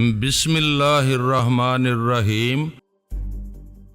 بسم اللہ الرحمن الرحیم۔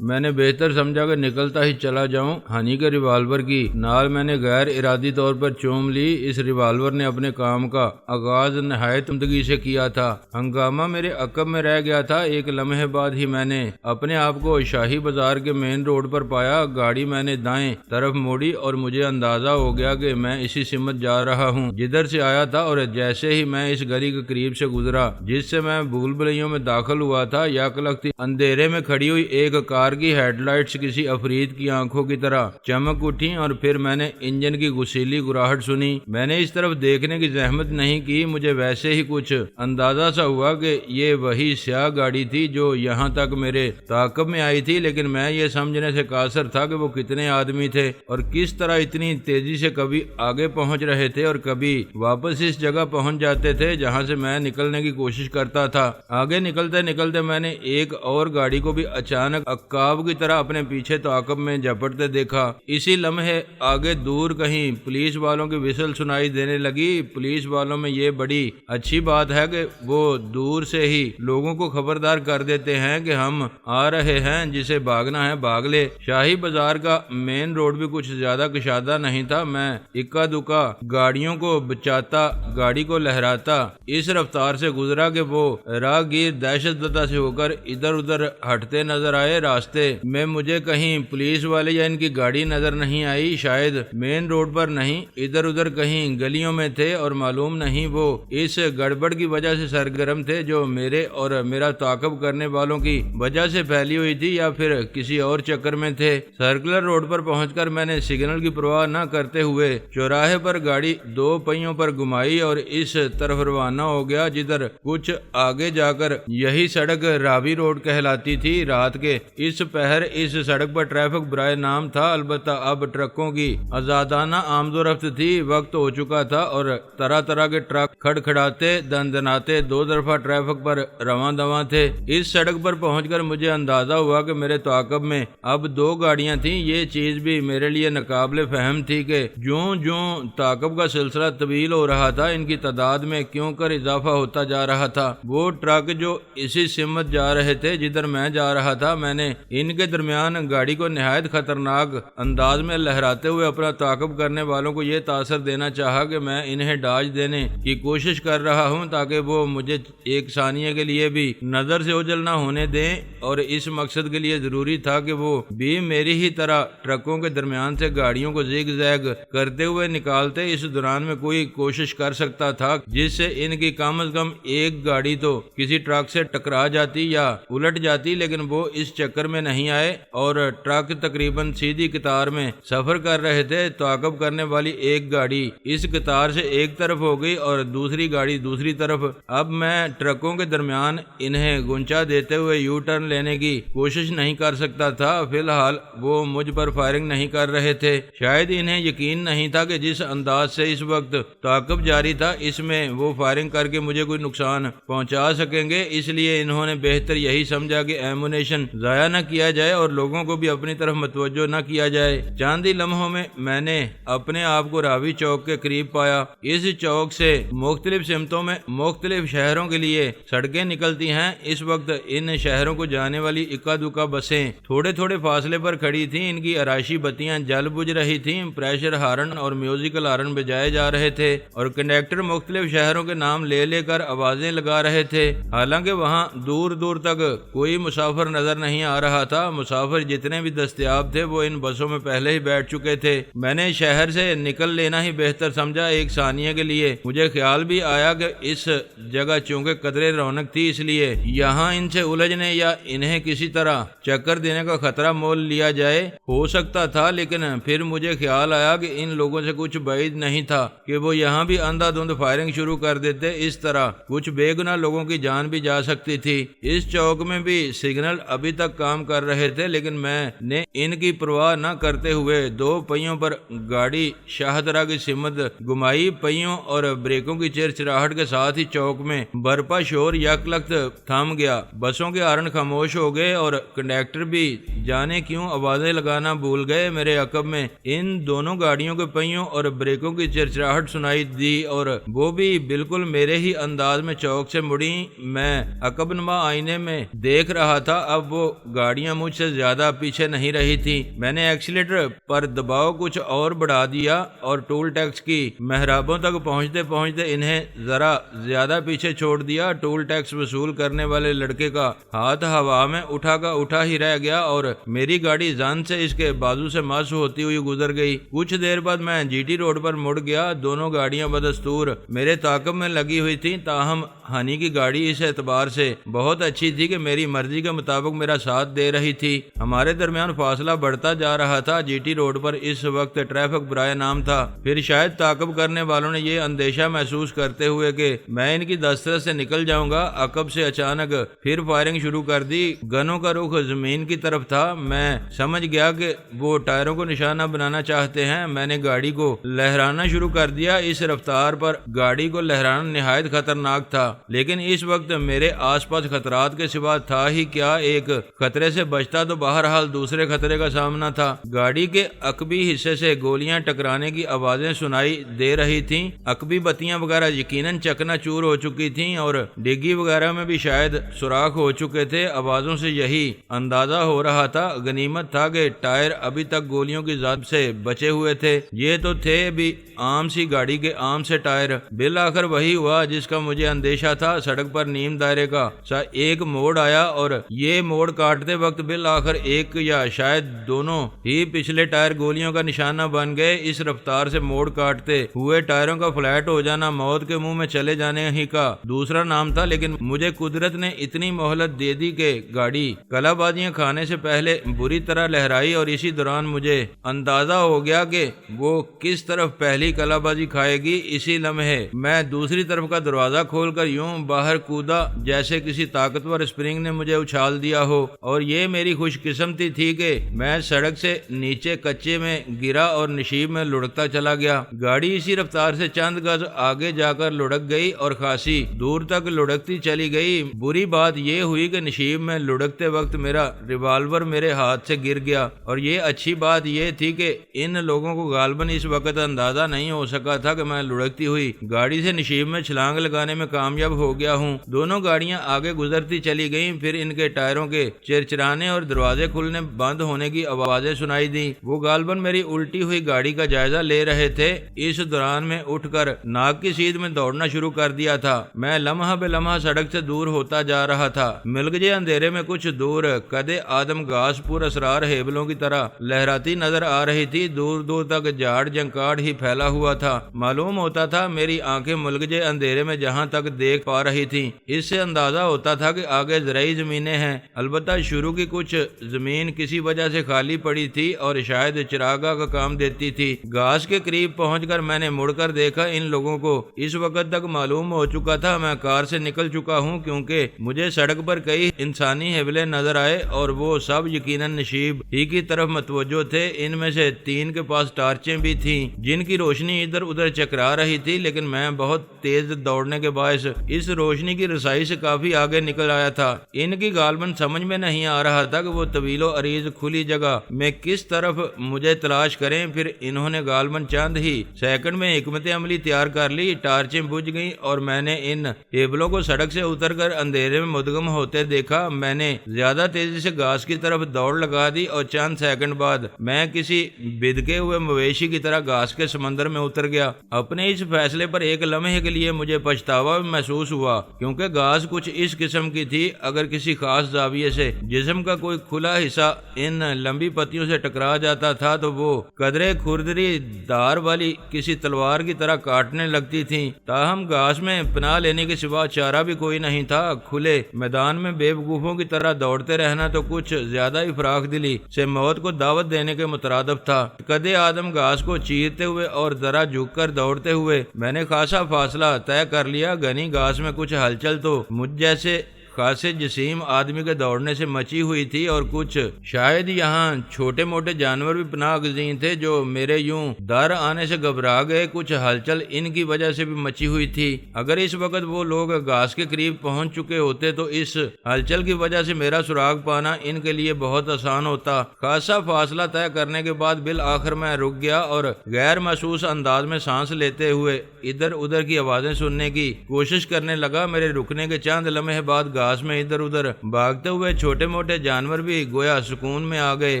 میں نے بہتر سمجھا کہ نکلتا ہی چلا جاؤں۔ ہنی کے ریوالور کی نال میں نے غیر ارادی طور پر چوم لی۔ اس ریوالور نے اپنے کام کا آغاز نہایت عمدگی سے کیا تھا۔ ہنگامہ میرے عقب میں رہ گیا تھا۔ ایک لمحے بعد ہی میں نے اپنے آپ کو شاہی بازار کے مین روڈ پر پایا۔ گاڑی میں نے دائیں طرف موڑی اور مجھے اندازہ ہو گیا کہ میں اسی سمت جا رہا ہوں جدھر سے آیا تھا، اور جیسے ہی میں اس گلی کے قریب سے گزرا جس سے میں بھول بھلیوں میں داخل ہوا تھا، یکلختی اندھیرے میں کھڑی ہوئی ایک کار کی ہیڈ لائٹس کسی افرید کی آنکھوں کی طرح چمک اٹھی، اور پھر میں نے انجن کی غسیلی گراہٹ سنی۔ میں نے اس طرف دیکھنے کی زحمت نہیں کی۔ مجھے ویسے ہی کچھ اندازہ سا ہوا کہ یہ وہی سیاہ گاڑی تھی جو یہاں تک میرے تعاقب میں آئی تھی، لیکن میں یہ سمجھنے سے قاصر تھا کہ وہ کتنے آدمی تھے اور کس طرح اتنی تیزی سے کبھی آگے پہنچ رہے تھے اور کبھی واپس اس جگہ پہنچ جاتے تھے جہاں سے میں نکلنے کی کوشش کرتا تھا۔ آگے نکلتے نکلتے میں نے ایک اور گاڑی کو بھی اچانک عقاب کی طرح اپنے پیچھے تعاقب میں جھپٹتے دیکھا۔ اسی لمحے آگے دور کہیں پولیس والوں کی وسل سنائی دینے لگی۔ پولیس والوں میں یہ بڑی اچھی بات ہے کہ وہ دور سے ہی لوگوں کو خبردار کر دیتے ہیں کہ ہم آ رہے ہیں، جسے بھاگنا ہے بھاگ لے۔ شاہی بازار کا مین روڈ بھی کچھ زیادہ کشادہ نہیں تھا۔ میں اکا دکا گاڑیوں کو بچاتا، گاڑی کو لہراتا اس رفتار سے گزرا کہ وہ راہگیر دہشت زدہ سے ہو کر ادھر ادھر ہٹتے نظر آئے۔ راستے میں مجھے کہیں پولیس والے یا ان کی گاڑی نظر نہیں آئی۔ شاید مین روڈ پر نہیں، ادھر ادھر کہیں گلیوں میں تھے، اور معلوم نہیں وہ اس گڑبڑ کی وجہ سے سرگرم تھے جو میرے اور میرا تعاقب کرنے والوں کی وجہ سے پھیلی ہوئی تھی، یا پھر کسی اور چکر میں تھے۔ سرکلر روڈ پر پہنچ کر میں نے سگنل کی پرواہ نہ کرتے ہوئے چوراہے پر گاڑی دو پہیوں پر گھمائی اور اس طرف روانہ ہو گیا جدھر کچھ آگے جا کر یہی سڑک راوی روڈ کہلاتی تھی۔ رات کے اس پہر اس سڑک پر ٹریفک برائے نام تھا، البتہ اب ٹرکوں کی آزادانہ آمد و رفت تھی۔ وقت ہو چکا تھا اور طرح طرح کے ٹرک کھڑکھڑاتے دندناتے دو طرفہ ٹریفک پر رواں دواں تھے۔ اس سڑک پر پہنچ کر مجھے اندازہ ہوا کہ میرے تعاقب میں اب دو گاڑیاں تھیں۔ یہ چیز بھی میرے لیے ناقابل فہم تھی کہ جوں جوں تعاقب کا سلسلہ طویل ہو رہا تھا، ان کی تعداد میں کیوں کر اضافہ ہوتا جا رہا تھا۔ وہ ٹرک جو اسی سمت جا رہے تھے جدھر میں جا رہا تھا، میں نے ان کے درمیان گاڑی کو نہایت خطرناک انداز میں لہراتے ہوئے اپنا تعاقب کرنے والوں کو یہ تاثر دینا چاہا کہ میں انہیں ڈاج دینے کی کوشش کر رہا ہوں تاکہ وہ مجھے ایک ثانیہ کے لیے بھی نظر سے اوجھل نہ ہونے دیں، اور اس مقصد کے لیے ضروری تھا کہ وہ بھی میری ہی طرح ٹرکوں کے درمیان سے گاڑیوں کو زیگ زیگ کرتے ہوئے نکالتے۔ اس دوران میں کوئی کوشش کر سکتا تھا جس سے ان کی کم از کم ایک گاڑی تو کسی ٹرک سے ٹکرا جاتی یا الٹ جاتی، لیکن وہ اس چکر میں نہیں آئے اور ٹرک تقریباً سیدھی قطار میں سفر کر رہے تھے۔ تعاقب کرنے والی ایک گاڑی اس قطار سے ایک طرف ہو گئی اور دوسری گاڑی دوسری طرف۔ اب میں ٹرکوں کے درمیان انہیں گنچا دیتے ہوئے یو ٹرن لینے کی کوشش نہیں کر سکتا تھا۔ فی الحال وہ مجھ پر فائرنگ نہیں کر رہے تھے۔ شاید انہیں یقین نہیں تھا کہ جس انداز سے اس وقت تعاقب جاری تھا، اس میں وہ فائرنگ کر کے مجھے کوئی نقصان پہنچا سکیں گے، اس لیے انہوں نے بہتر یہی سمجھا کہ ایمونیشن ضائع نہ کیا جائے اور لوگوں کو بھی اپنی طرف متوجہ نہ کیا جائے۔ چند ہی لمحوں میں نے اپنے آپ کو راوی چوک کے قریب پایا۔ اس چوک سے مختلف سمتوں میں مختلف شہروں کے لیے سڑکیں نکلتی ہیں۔ اس وقت ان شہروں کو جانے والی اکا دکا بسیں تھوڑے تھوڑے فاصلے پر کھڑی تھیں۔ ان کی آرائشی بتیاں جل بجھ رہی تھیں، پریشر ہارن اور میوزیکل ہارن بجائے جا رہے تھے، اور کنڈکٹر مختلف شہروں کے نام لے لے کر آوازیں لگا رہے تھے۔ حالانکہ وہاں دور دور تک کوئی مسافر نظر نہیں آ رہا تھا۔ مسافر جتنے بھی دستیاب تھے وہ ان بسوں میں پہلے ہی بیٹھ چکے تھے۔ میں نے شہر سے نکل لینا ہی بہتر سمجھا۔ ایک ثانیہ کے لیے مجھے خیال بھی آیا کہ اس جگہ چونکہ قدرے رونق تھی، اس لیے یہاں ان سے الجھنے یا انہیں کسی طرح چکر دینے کا خطرہ مول لیا جائے ہو سکتا تھا، لیکن پھر مجھے خیال آیا کہ ان لوگوں سے کچھ بعید نہیں تھا کہ وہ یہاں بھی اندھا دھند فائرنگ شروع کر دیتے۔ اس طرح کچھ بے گناہ لوگوں کی جان بھی جا سکتی تھی۔ اس چوک میں بھی سگنل ابھی تک کام کام کر رہے تھے، لیکن میں نے ان کی پرواہ نہ کرتے ہوئے 2 پہیوں پر گاڑی شاہدرہ کی سمت گھمائی۔ پہیوں اور بریکوں کی چرچراہٹ کے ساتھ ہی چوک میں برپا شور یکلخت تھم گیا۔ بسوں کے ہارن خاموش ہو گئے اور کنڈکٹر بھی جانے کیوں آوازیں لگانا بھول گئے۔ میرے عقب میں ان دونوں گاڑیوں کے پہیوں اور بریکوں کی چرچراہٹ سنائی دی اور وہ بھی بالکل میرے ہی انداز میں چوک سے مڑی۔ میں عقب نما آئینے میں دیکھ رہا تھا، اب وہ گاڑیاں مجھ سے زیادہ پیچھے نہیں رہی تھی۔ میں نے ایکسیلیٹر پر دباؤ کچھ اور بڑھا دیا اور ٹول ٹیکس کی محرابوں تک پہنچتے پہنچتے انہیں ذرا زیادہ پیچھے چھوڑ دیا۔ ٹول ٹیکس وصول کرنے والے لڑکے کا ہاتھ ہوا میں اٹھا ہی رہ گیا اور میری گاڑی زن سے اس کے بازو سے مس ہوتی ہوئی گزر گئی۔ کچھ دیر بعد میں جی ٹی روڈ پر مڑ گیا۔ دونوں گاڑیاں بدستور میرے تعاقب میں لگی ہوئی تھیں، تاہم ہنی کی گاڑی اس اعتبار سے بہت اچھی تھی کہ میری مرضی کے مطابق میرا ساتھ دے رہی تھی۔ ہمارے درمیان فاصلہ بڑھتا جا رہا تھا۔ جی ٹی روڈ پر اس وقت ٹریفک برائے نام تھا۔ پھر شاید تعاقب کرنے والوں نے یہ اندیشہ محسوس کرتے ہوئے کہ میں ان کی دسترس سے نکل جاؤں گا، عقب سے اچانک پھر فائرنگ شروع کر دی۔ گنوں کا رخ زمین کی طرف تھا۔ میں سمجھ گیا کہ وہ ٹائروں کو نشانہ بنانا چاہتے ہیں۔ میں نے گاڑی کو لہرانا شروع کر دیا۔ اس رفتار پر گاڑی کو لہرانا نہایت خطرناک تھا، لیکن اس وقت میرے آس پاس خطرات کے سوا تھا ہی کیا۔ ایک خطرے سے بچتا تو بہرحال دوسرے خطرے کا سامنا تھا۔ گاڑی کے عقبی حصے سے گولیاں ٹکرانے کی آوازیں سنائی دے رہی تھیں۔ عقبی بتیاں وغیرہ یقیناً چکنا چور ہو چکی تھیں اور ڈگی وغیرہ میں بھی شاید سوراخ ہو چکے تھے۔ آوازوں سے یہی اندازہ ہو رہا تھا۔ غنیمت تھا کہ ٹائر ابھی تک گولیوں کی ضرب سے بچے ہوئے تھے۔ یہ تو تھے بھی عام سی گاڑی کے عام سے ٹائر۔ بالآخر وہی ہوا جس کا مجھے اندیشہ تھا۔ سڑک پر نیم دائرے کا سا ایک موڑ آیا اور یہ موڑ کاٹتے وقت بالآخر ایک یا شاید دونوں ہی پچھلے ٹائر گولیوں کا نشانہ بن گئے۔ اس رفتار سے موڑ کاٹتے ہوئے ٹائروں کا فلیٹ ہو جانا موت کے منہ میں چلے جانے ہی کا دوسرا نام تھا، لیکن مجھے قدرت نے اتنی مہلت دے دی کہ گاڑی کلا بازیاں کھانے سے پہلے بری طرح لہرائی اور اسی دوران مجھے اندازہ ہو گیا کہ وہ کس طرف پہلی کلا بازی کھائے گی۔ اسی لمحے میں دوسری طرف کا دروازہ کھول کر یوں باہر کودا جیسے کسی طاقتور اسپرنگ نے مجھے اچھال دیا ہو، اور یہ میری خوش قسمتی تھی کہ میں سڑک سے نیچے کچے میں گرا اور نشیب میں لڑکتا چلا گیا۔ گاڑی اسی رفتار سے چند گز آگے جا کر لڑک گئی اور خاصی دور تک لڑکتی چلی گئی۔ بری بات یہ ہوئی کہ نشیب میں لڑکتے وقت میرا ریوالور میرے ہاتھ سے گر گیا، اور یہ اچھی بات یہ تھی کہ ان لوگوں کو غالباً اس وقت اندازہ نہیں ہو سکا تھا کہ میں لڑکتی ہوئی گاڑی سے نشیب میں چھلانگ لگانے میں کامیاب ہو گیا ہوں۔ دونوں گاڑیاں آگے گزرتی چلی گئیں، پھر ان کے ٹائروں کے چرچرانے اور دروازے کھلنے بند ہونے کی آوازیں سنائی دیں۔ وہ غالباً میری الٹی ہوئی گاڑی کا جائزہ لے رہے تھے۔ اس دوران میں اٹھ کر ناک کی سیدھ میں دوڑنا شروع کر دیا تھا۔ میں لمحہ بے لمحہ سڑک سے دور ہوتا جا رہا تھا۔ ملگجے اندھیرے میں کچھ دور قدِ آدم گھاس پر اسرار ہیبلوں کی طرح لہراتی نظر آ رہی تھی۔ دور دور تک جھاڑ جنکاڑ ہی پھیلا ہوا تھا۔ معلوم ہوتا تھا میری آنکھیں ملگجے اندھیرے میں جہاں تک دیکھ پا رہی تھیں، اس سے اندازہ ہوتا تھا کہ آگے زرعی زمینیں ہیں۔ البتہ شروع کی کچھ زمین کسی وجہ سے خالی پڑی تھی اور شاید چراگاہ کا کام دیتی تھی۔ گھاس کے قریب پہنچ کر میں نے مڑ کر دیکھا۔ ان لوگوں کو اس وقت تک معلوم ہو چکا تھا میں کار سے نکل چکا ہوں، کیونکہ مجھے سڑک پر کئی انسانی ہیبلے نظر آئے اور وہ سب یقیناً نشیب ہی کی طرف متوجہ تھے۔ ان میں سے 3 کے پاس ٹارچیں بھی تھیں جن کی روشنی ادھر ادھر چکرا رہی تھی، لیکن میں بہت تیز دوڑنے کے باعث اس روشنی کی رسائی سے کافی آگے نکل آیا تھا۔ ان کی غالباً سمجھ میں نہیں آ رہا تھا کہ وہ طویل و عریض کھلی جگہ میں کس طرف مجھے تلاش کریں۔ پھر انہوں نے غالباً چند ہی سیکنڈ میں حکمت عملی تیار کر لی۔ ٹارچیں بجھ گئیں اور میں نے ان ہیبلوں کو سڑک سے اتر کر اندھیرے میں مدغم ہوتے دیکھا۔ میں نے زیادہ تیزی سے گھاس کی طرف دوڑ لگا دی اور چند سیکنڈ بعد میں کسی بدکے ہوئے مویشی کی طرح گھاس کے سمندر میں اتر گیا۔ اپنے اس فیصلے پر ایک لمحے کے لیے مجھے پچھتاوا محسوس ہوا، کیونکہ گھاس کچھ اس قسم کی تھی اگر کسی خاص زاویے سے جسم کا کوئی کھلا حصہ ان لمبی پتیوں سے ٹکرا جاتا تھا تو وہ قدرے کھردری دھار والی کسی تلوار کی طرح کاٹنے لگتی تھی۔ تاہم گھاس میں پناہ لینے کے سوا چارہ بھی کوئی نہیں تھا۔ کھلے میدان میں بے وقوفوں کی طرح دوڑتے رہنا تو کچھ زیادہ ہی فراخ دلی سے موت کو دعوت دینے کے مترادف تھا۔ قدِ آدم گھاس کو چیرتے ہوئے اور ذرا جھک کر دوڑتے ہوئے میں نے خاصا فاصلہ طے کر لیا۔ گھنی گھاس میں کچھ ہلچل تو مجھ جیسے خاصے جسیم آدمی کے دوڑنے سے مچی ہوئی تھی، اور کچھ شاید یہاں چھوٹے موٹے جانور بھی پناہ گزین تھے جو میرے یوں در آنے سے گھبرا گئے۔ کچھ ہلچل ان کی وجہ سے بھی مچی ہوئی تھی۔ اگر اس وقت وہ لوگ گھاس کے قریب پہنچ چکے ہوتے تو اس ہلچل کی وجہ سے میرا سراغ پانا ان کے لیے بہت آسان ہوتا۔ خاصا فاصلہ طے کرنے کے بعد بالآخر میں رک گیا اور غیر محسوس انداز میں سانس لیتے ہوئے ادھر ادھر کی آوازیں سننے کی کوشش کرنے لگا۔ میرے رکنے کے چند لمحے بعد گھاس میں ادھر ادھر بھاگتے ہوئے چھوٹے موٹے جانور بھی گویا سکون میں آ گئے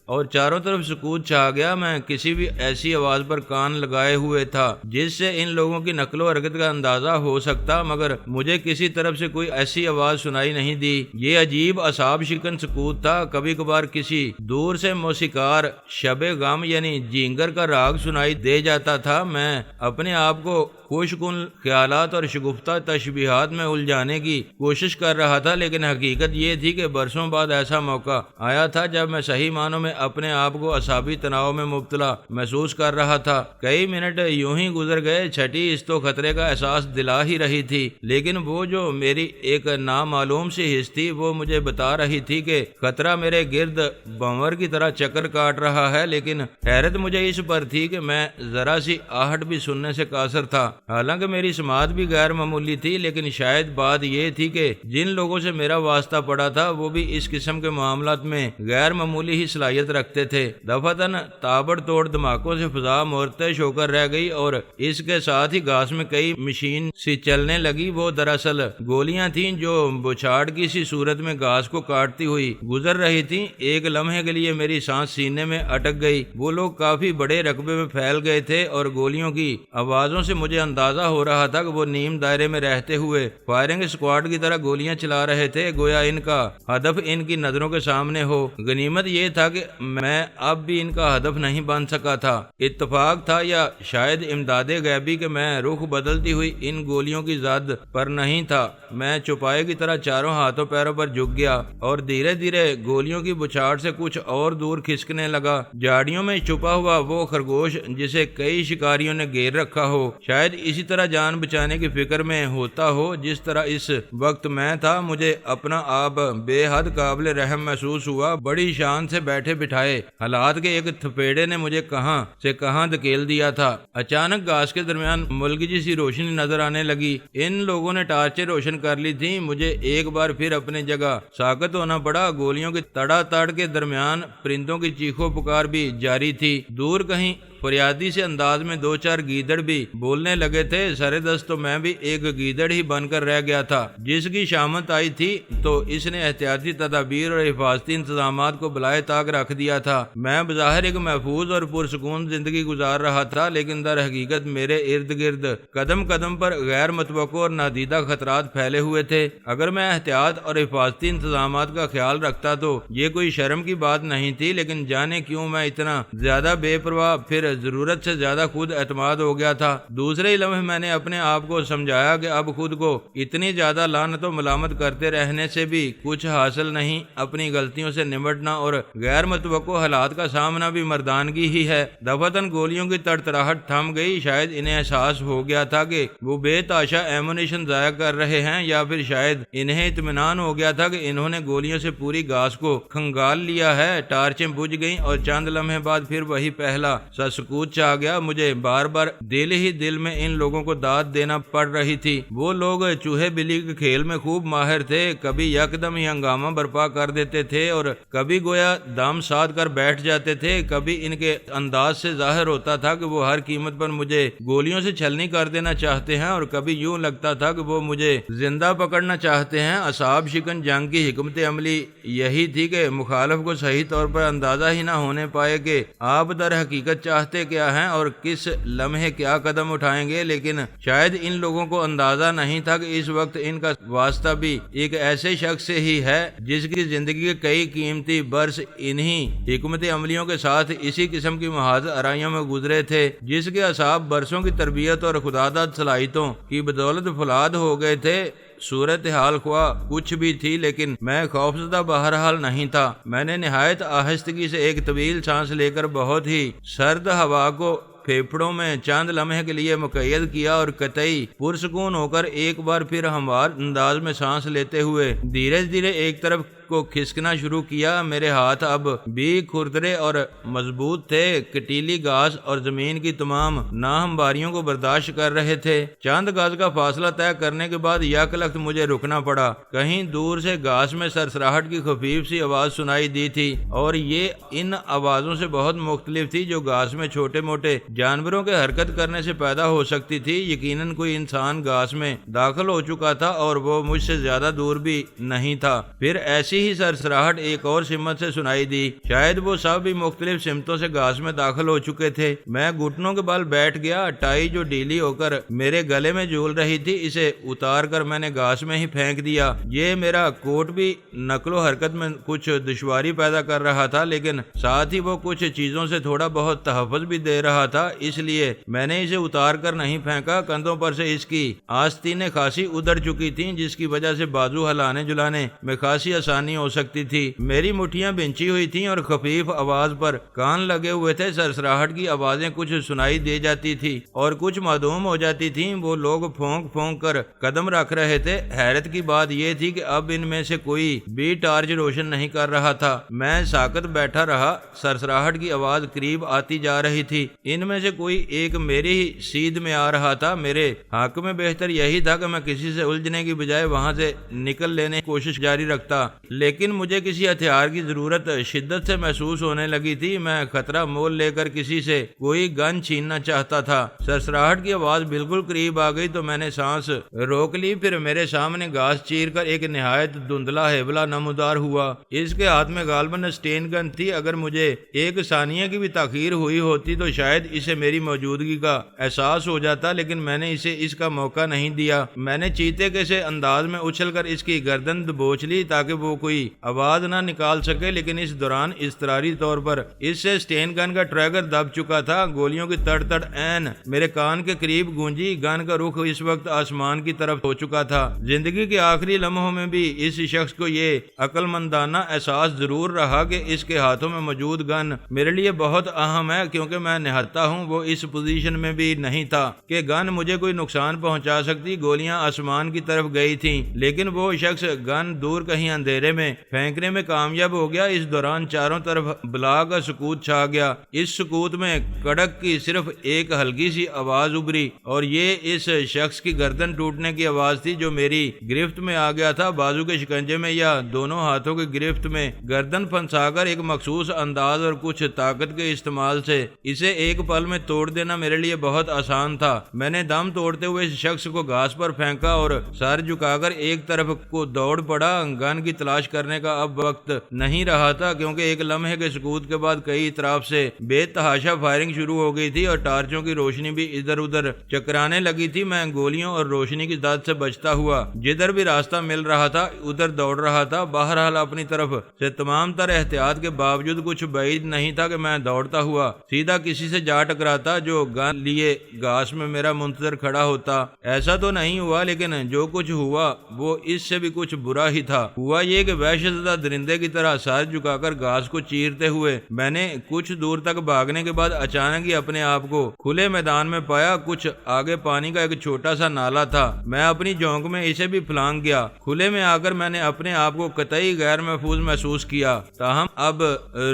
اور چاروں طرف سکوت چھا گیا۔ میں کسی بھی ایسی آواز پر کان لگائے ہوئے تھا جس سے ان لوگوں کی نقل و حرکت کا اندازہ ہو سکتا، مگر مجھے کسی طرف سے کوئی ایسی آواز سنائی نہیں دی۔ یہ عجیب اعصاب شکن سکوت تھا۔ کبھی کبھار کسی دور سے موسیقار شب غم یعنی جینگر کا راگ سنائی دے جاتا تھا۔ میں اپنے آپ کو خوش کن خیالات اور شگفتہ تشبیہات میں الجھانے کی کوشش کر رہا تھا، لیکن حقیقت یہ تھی کہ برسوں بعد ایسا موقع آیا تھا جب میں صحیح معنوں میں اپنے آپ کو اعصابی تناؤ میں مبتلا محسوس کر رہا تھا۔ کئی منٹ یوں ہی گزر گئے۔ چھٹی اس تو خطرے کا احساس دلا ہی رہی تھی، لیکن وہ جو میری ایک نامعلوم سی حس تھی وہ مجھے بتا رہی تھی کہ خطرہ میرے گرد بھنور کی طرح چکر کاٹ رہا ہے، لیکن حیرت مجھے اس پر تھی کہ میں ذرا سی آہٹ بھی سننے سے قاصر تھا۔ حالانکہ میری سماعت بھی غیر معمولی تھی، لیکن شاید بات یہ تھی کہ جن لوگوں سے میرا واسطہ پڑا تھا وہ بھی اس قسم کے معاملات میں غیر معمولی ہی صلاحیت رکھتے تھے۔ دفعتاً تابڑ توڑ دھماکوں سے فضا مرتعش ہو کر رہ گئی اور اس کے ساتھ ہی گھاس میں کئی مشین سی چلنے لگی۔ وہ دراصل گولیاں تھیں جو بچھاڑ کی سی صورت میں گھاس کو کاٹتی ہوئی گزر رہی تھیں۔ ایک لمحے کے لیے میری سانس سینے میں اٹک گئی۔ وہ لوگ کافی بڑے رقبے میں پھیل گئے تھے اور گولیوں کی آوازوں سے مجھے اندازہ ہو رہا تھا کہ وہ نیم دائرے میں رہتے ہوئے فائرنگ اسکواڈ کی طرح گولیاں چلا رہے تھے، گویا ان کا ہدف ان کی نظروں کے سامنے ہو۔ غنیمت یہ تھا کہ میں اب بھی ان کا ہدف نہیں بن سکا تھا۔ اتفاق تھا یا شاید امداد غیبی کہ میں رخ بدلتی ہوئی ان گولیوں کی زد پر نہیں تھا۔ میں چوپائے کی طرح چاروں ہاتھوں پیروں پر جھک گیا اور دھیرے دھیرے گولیوں کی بچھاڑ سے کچھ اور دور کھسکنے لگا۔ جھاڑیوں میں چھپا ہوا وہ خرگوش جسے کئی شکاریوں نے گھیر رکھا ہو شاید اسی طرح جان بچانے کی فکر میں ہوتا ہو جس طرح اس وقت میں تھا۔ مجھے اپنا آپ بے حد قابل رحم محسوس ہوا۔ بڑی شان سے بیٹھے بٹھائے حالات کے ایک تھپیڑے نے مجھے کہاں سے کہاں دھکیل دیا تھا۔ اچانک گھاس کے درمیان ملگجی سی روشنی نظر آنے لگی۔ ان لوگوں نے ٹارچیں روشن کر لی تھیں۔ مجھے ایک بار پھر اپنی جگہ ساکت ہونا پڑا۔ گولیوں کی تڑا تڑ کے درمیان پرندوں کی چیخو پکار بھی جاری تھی۔ دور کہیں فریادی سے انداز میں دو چار گیدڑ بھی بولنے لگے تھے۔ سرے دست تو میں بھی ایک گیدڑ ہی بن کر رہ گیا تھا۔ جس کی شامت آئی تھی تو اس نے احتیاطی تدابیر اور حفاظتی انتظامات کو بلائے طاق رکھ دیا تھا۔ میں بظاہر ایک محفوظ اور پرسکون زندگی گزار رہا تھا، لیکن در حقیقت میرے ارد گرد قدم قدم پر غیر متوقع اور نادیدہ خطرات پھیلے ہوئے تھے۔ اگر میں احتیاط اور حفاظتی انتظامات کا خیال رکھتا تو یہ کوئی شرم کی بات نہیں تھی، لیکن جانے کیوں میں اتنا زیادہ بے پرواہ پھر ضرورت سے زیادہ خود اعتماد ہو گیا تھا۔ دوسرے ہی لمحے میں نے اپنے آپ کو سمجھایا کہ اب خود کو اتنی زیادہ لعنت و ملامت کرتے رہنے سے بھی کچھ حاصل نہیں۔ اپنی غلطیوں سے نمٹنا اور غیر متوقع حالات کا سامنا بھی مردانگی ہی ہے۔ دفعتاً گولیوں کی تڑتڑاہٹ تھم گئی۔ شاید انہیں احساس ہو گیا تھا کہ وہ بے تحاشا ایمونیشن ضائع کر رہے ہیں، یا پھر شاید انہیں اطمینان ہو گیا تھا کہ انہوں نے گولیوں سے پوری گھاس کو کھنگال لیا ہے۔ ٹارچیں بجھ گئیں اور چند لمحے بعد پھر وہی پہلا سا سکوت چھا گیا۔ مجھے بار بار دل ہی دل میں ان لوگوں کو داد دینا پڑ رہی تھی۔ وہ لوگ چوہے بلی کے کھیل میں خوب ماہر تھے۔ کبھی یکدم ہی ہنگامہ برپا کر دیتے تھے اور کبھی گویا دم ساد کر بیٹھ جاتے تھے۔ کبھی ان کے انداز سے ظاہر ہوتا تھا کہ وہ ہر قیمت پر مجھے گولیوں سے چھلنی کر دینا چاہتے ہیں، اور کبھی یوں لگتا تھا کہ وہ مجھے زندہ پکڑنا چاہتے ہیں۔ اعصاب شکن جنگ کی حکمت عملی یہی تھی کہ مخالف کو صحیح طور پر اندازہ ہی نہ ہونے پائے کہ آپ در حقیقت چاہتے کیا ہیں اور کس لمحے کیا قدم اٹھائیں گے۔ لیکن شاید ان لوگوں کو اندازہ نہیں تھا کہ اس وقت ان کا واسطہ بھی ایک ایسے شخص سے ہی ہے جس کی زندگی کے کئی قیمتی برس انہی حکمت عملیوں کے ساتھ اسی قسم کی محاذ آرائیوں میں گزرے تھے، جس کے اعصاب برسوں کی تربیت اور خداداد صلاحیتوں کی بدولت فولاد ہو گئے تھے۔ صورتحال خواہ کچھ بھی تھی، لیکن میں خوفزدہ بہرحال نہیں تھا۔ میں نے نہایت آہستگی سے ایک طویل سانس لے کر بہت ہی سرد ہوا کو پھیپھڑوں میں چاند لمحے کے لیے مقید کیا اور قطعی پرسکون ہو کر ایک بار پھر ہموار انداز میں سانس لیتے ہوئے دھیرے دھیرے ایک طرف کو کھسکنا شروع کیا۔ میرے ہاتھ اب بھی کھردرے اور مضبوط تھے، کٹیلی گھاس اور زمین کی تمام ناہمواریوں کو برداشت کر رہے تھے۔ چند گز کا فاصلہ طے کرنے کے بعد یکلخت مجھے رکنا پڑا۔ کہیں دور سے گھاس میں سرسراہٹ کی خفیف سی آواز سنائی دی تھی اور یہ ان آوازوں سے بہت مختلف تھی جو گھاس میں چھوٹے موٹے جانوروں کے حرکت کرنے سے پیدا ہو سکتی تھی۔ یقیناً کوئی انسان گھاس میں داخل ہو چکا تھا اور وہ مجھ سے زیادہ دور بھی نہیں تھا۔ پھر ایسی ہی سرسراہٹ ایک اور سمت سے سنائی دی، شاید وہ سب بھی مختلف سمتوں سے گھاس میں داخل ہو چکے تھے۔ میں گھٹنوں کے بل بیٹھ گیا۔ ٹائی جو ڈھیلی ہو کر میرے گلے میں جھول رہی تھی اسے اتار کر میں نے گھاس میں ہی پھینک دیا۔ یہ میرا کوٹ بھی نقل و حرکت میں کچھ دشواری پیدا کر رہا تھا، لیکن ساتھ ہی وہ کچھ چیزوں سے تھوڑا بہت تحفظ بھی دے رہا تھا، اس لیے میں نے اسے اتار کر نہیں پھینکا۔ کندھوں پر سے اس کی آستینیں خاصی ادھر چکی تھیں، جس کی وجہ سے بازو ہلانے جلانے میں خاصی آسانی ہو سکتی تھی۔ میری مٹھیاں بنچی ہوئی تھیں اور خفیف آواز پر کان لگے ہوئے تھے۔ سرسراہٹ کی آوازیں کچھ سنائی دے جاتی تھی اور کچھ معدوم ہو جاتی تھیں۔ وہ لوگ پھونک پھونک کر قدم رکھ رہے تھے۔ حیرت کی بات یہ تھی کہ اب ان میں سے کوئی بھی ٹارچ روشن نہیں کر رہا تھا۔ میں ساکت بیٹھا رہا۔ سرسراہٹ کی آواز قریب آتی جا رہی تھی۔ ان میں سے کوئی ایک میری ہی سیدھ میں آ رہا تھا۔ میرے حق میں بہتر یہی تھا کہ میں کسی سے الجھنے کی بجائے وہاں سے نکل لینے کی کوشش جاری رکھتا، لیکن مجھے کسی ہتھیار کی ضرورت شدت سے محسوس ہونے لگی تھی۔ میں خطرہ مول لے کر کسی سے کوئی گن چھیننا چاہتا تھا۔ سرسراہٹ کی آواز بالکل قریب آ گئی تو میں نے سانس روک لی۔ پھر میرے سامنے گھاس چیر کر ایک نہایت دھندلا ہیبلا نمودار ہوا۔ اس کے ہاتھ میں غالباً اسٹین گن تھی۔ اگر مجھے ایک ثانیہ کی بھی تاخیر ہوئی ہوتی تو شاید اسے میری موجودگی کا احساس ہو جاتا، لیکن میں نے اسے اس کا موقع نہیں دیا۔ میں نے چیتے کے سے انداز میں اچھل کر اس کی گردن دبوچ لی تاکہ وہ کوئی آواز نہ نکال سکے، لیکن اس دوران اضطراری طور پر اس سے اسٹین گن کا ٹریگر دب چکا تھا۔ گولیوں کی تڑ تڑ عین میرے کان کے قریب گونجی۔ گن کا رخ اس وقت آسمان کی طرف ہو چکا تھا۔ زندگی کے آخری لمحوں میں بھی اس شخص کو یہ عقل مندانہ احساس ضرور رہا کہ اس کے ہاتھوں میں موجود گن میرے لیے بہت اہم ہے، کیونکہ میں نہتا ہوں۔ وہ اس پوزیشن میں بھی نہیں تھا کہ گن مجھے کوئی نقصان پہنچا سکتی۔ گولیاں آسمان کی طرف گئی تھیں، لیکن وہ شخص گن دور کہیں اندھیرے میں پھینکنے میں کامیاب ہو گیا۔ اس دوران چاروں طرف بلا کا سکوت چھا گیا۔ اس سکوت میں کڑک کی صرف ایک ہلکی سی آواز ابھری اور یہ اس شخص کی گردن ٹوٹنے کی آواز تھی جو میری گرفت میں آ گیا تھا۔ بازو کے شکنجے میں یا دونوں ہاتھوں کی گرفت میں گردن پھنسا کر ایک مخصوص انداز اور کچھ طاقت کے استعمال سے اسے ایک پل میں توڑ دینا میرے لیے بہت آسان تھا۔ میں نے دم توڑتے ہوئے اس شخص کو گھاس پر پھینکا اور سر جھکا کر ایک طرف کو دوڑ پڑا۔ گن کی تلاش کرنے کا اب وقت نہیں رہا تھا، کیونکہ ایک لمحے کے سکوت کے بعد کئی اطراف سے بے تحاشا فائرنگ شروع ہو گئی تھی اور ٹارچوں کی روشنی بھی ادھر ادھر چکرانے لگی تھی۔ میں گولیوں اور روشنی کی داد سے بچتا ہوا جدھر بھی راستہ مل رہا تھا ادھر دوڑ رہا تھا۔ بہرحال اپنی طرف سے تمام تر احتیاط کے باوجود کچھ بعید نہیں تھا کہ میں دوڑتا ہوا سیدھا کسی سے جا ٹکراتا جو گن لیے گھاس میں میرا منتظر کھڑا ہوتا۔ ایسا تو نہیں ہوا، لیکن جو کچھ ہوا وہ اس سے بھی کچھ برا ہی تھا۔ ہوا یہ کہ وحشت زدہ درندے کی طرح سر جھکا کر گھاس کو چیرتے ہوئے میں نے کچھ دور تک بھاگنے کے بعد اچانک ہی اپنے آپ کو کھلے میدان میں پایا۔ کچھ آگے پانی کا ایک چھوٹا سا نالا تھا۔ میں اپنی جھونک میں اسے بھی پھلانگ گیا۔ کھلے میں آ کر میں نے اپنے آپ کو قطعی غیر محفوظ محسوس کیا، تاہم اب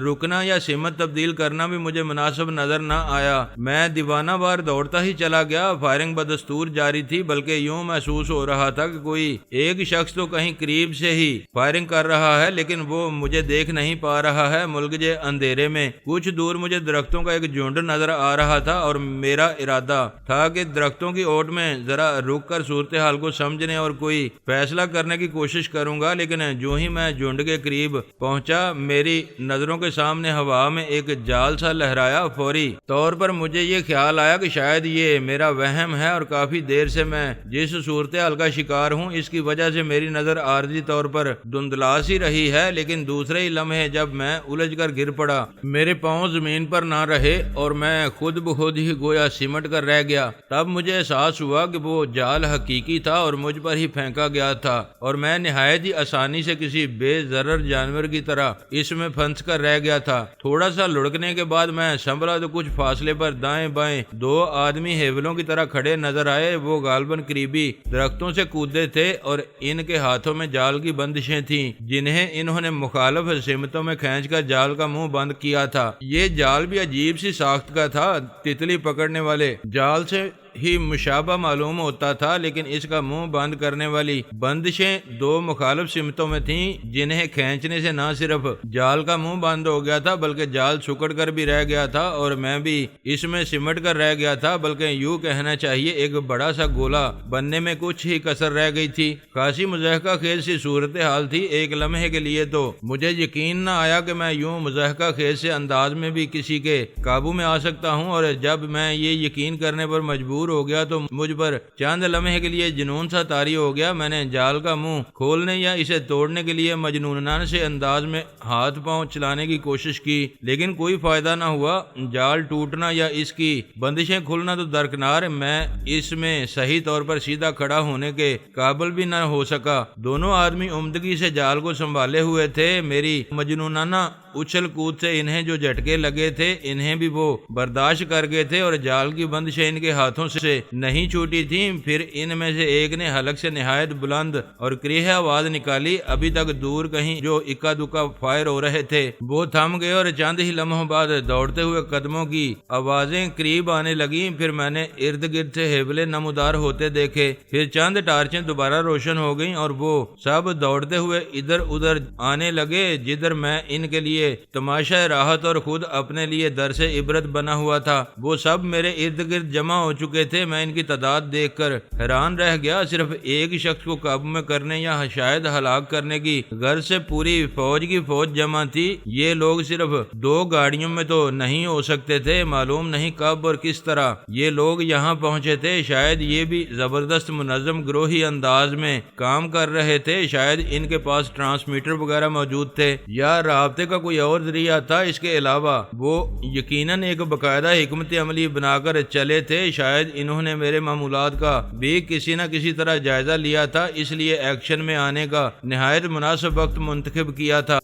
رکنا یا سمت تبدیل کرنا بھی مجھے مناسب نظر نہ آیا۔ میں دیوانہ وار دوڑتا ہی چلا گیا۔ فائرنگ بدستور جاری تھی، بلکہ یوں محسوس ہو رہا تھا کہ کوئی ایک شخص تو کہیں قریب سے ہی فائرنگ کر رہا ہے، لیکن وہ مجھے دیکھ نہیں پا رہا ہے۔ ملگجے اندھیرے میں کچھ دور مجھے درختوں کا ایک جھنڈ نظر آ رہا تھا اور میرا ارادہ تھا کہ درختوں کی اوٹ میں ذرا رک کر صورتحال کو سمجھنے اور کوئی فیصلہ کرنے کی کوشش کروں گا، لیکن جو ہی میں جھنڈ کے قریب پہنچا میری نظروں کے سامنے ہوا میں ایک جال سا لہرایا۔ فوری طور پر مجھے یہ خیال آیا کہ شاید یہ میرا وہم ہے اور کافی دیر سے میں جس صورتحال کا شکار ہوں اس کی وجہ سے میری نظر عارضی طور پر دھندلی دھندلا سی رہی ہے، لیکن دوسرے ہی لمحے جب میں الجھ کر گر پڑا، میرے پاؤں زمین پر نہ رہے اور میں خود بخود ہی گویا سمٹ کر رہ گیا، تب مجھے احساس ہوا کہ وہ جال حقیقی تھا اور مجھ پر ہی پھینکا گیا تھا، اور میں نہایت ہی آسانی سے کسی بے ضرر جانور کی طرح اس میں پھنس کر رہ گیا تھا۔ تھوڑا سا لڑکنے کے بعد میں سنبھلا تو کچھ فاصلے پر دائیں بائیں دو آدمی ہیولوں کی طرح کھڑے نظر آئے۔ وہ غالباً قریبی درختوں سے کودے تھے اور ان کے ہاتھوں میں جال کی بندشیں تھیں، جنہیں انہوں نے مخالف سمتوں میں کھینچ کر جال کا منہ بند کیا تھا۔ یہ جال بھی عجیب سی ساخت کا تھا، تتلی پکڑنے والے جال سے ہی مشابہ معلوم ہوتا تھا، لیکن اس کا منہ بند کرنے والی بندشیں دو مخالف سمتوں میں تھیں، جنہیں کھینچنے سے نہ صرف جال کا منہ بند ہو گیا تھا بلکہ جال سکڑ کر بھی رہ گیا تھا، اور میں بھی اس میں سمٹ کر رہ گیا تھا، بلکہ یوں کہنا چاہیے ایک بڑا سا گولا بننے میں کچھ ہی کسر رہ گئی تھی۔ خاصی مضحکہ خیز سی صورتحال تھی۔ ایک لمحے کے لیے تو مجھے یقین نہ آیا کہ میں یوں مضحکہ خیز سے انداز میں بھی کسی کے قابو میں آ سکتا ہوں، اور جب میں یہ یقین کرنے پر مجبور ہو گیا تو مجھ پر چند لمحے کے لیے جنون سا طاری ہو گیا۔ میں نے جال کا منہ کھولنے یا اسے توڑنے کے لیے مجنونانہ سے انداز میں ہاتھ پاؤں چلانے کی کوشش کی، لیکن کوئی فائدہ نہ ہوا۔ جال ٹوٹنا یا اس کی بندشیں کھلنا تو درکنار، میں اس میں صحیح طور پر سیدھا کھڑا ہونے کے قابل بھی نہ ہو سکا۔ دونوں آدمی عمدگی سے جال کو سنبھالے ہوئے تھے۔ میری مجنونانہ اچھل کود سے انہیں جو جھٹکے لگے تھے انہیں بھی وہ برداشت کر گئے تھے، اور جال کی بندشیں ان کے ہاتھوں سے نہیں چھوٹی تھیں۔ پھر ان میں سے ایک نے حلق سے نہایت بلند اور کریہ آواز نکالی۔ ابھی تک دور کہیں جو اکا دکا فائر ہو رہے تھے وہ تھم گئے، اور چند ہی لمحوں بعد دوڑتے ہوئے قدموں کی آوازیں قریب آنے لگیں۔ پھر میں نے ارد گرد سے ہیبلے نمودار ہوتے دیکھے۔ پھر چند ٹارچیں دوبارہ روشن ہو گئیں اور وہ سب دوڑتے ہوئے ادھر ادھر آنے لگے جدھر میں ان کے لیے تماشا راحت اور خود اپنے لیے درس عبرت بنا ہوا تھا۔ وہ سب میرے ارد گرد جمع ہو چکے تھے۔ میں ان کی تعداد دیکھ کر حیران رہ گیا۔ صرف ایک شخص کو قابو میں کرنے یا شاید ہلاک کرنے کی غرض سے پوری فوج کی فوج جمع تھی۔ یہ لوگ صرف دو گاڑیوں میں تو نہیں ہو سکتے تھے۔ معلوم نہیں کب اور کس طرح یہ لوگ یہاں پہنچے تھے۔ شاید یہ بھی زبردست منظم گروہی انداز میں کام کر رہے تھے۔ شاید ان کے پاس ٹرانسمیٹر وغیرہ موجود تھے یا رابطے کا کوئی اور ذریعہ تھا۔ اس کے علاوہ وہ یقیناً ایک باقاعدہ حکمت عملی بنا کر چلے تھے۔ شاید انہوں نے میرے معمولات کا بھی کسی نہ کسی طرح جائزہ لیا تھا، اس لیے ایکشن میں آنے کا نہایت مناسب وقت منتخب کیا تھا۔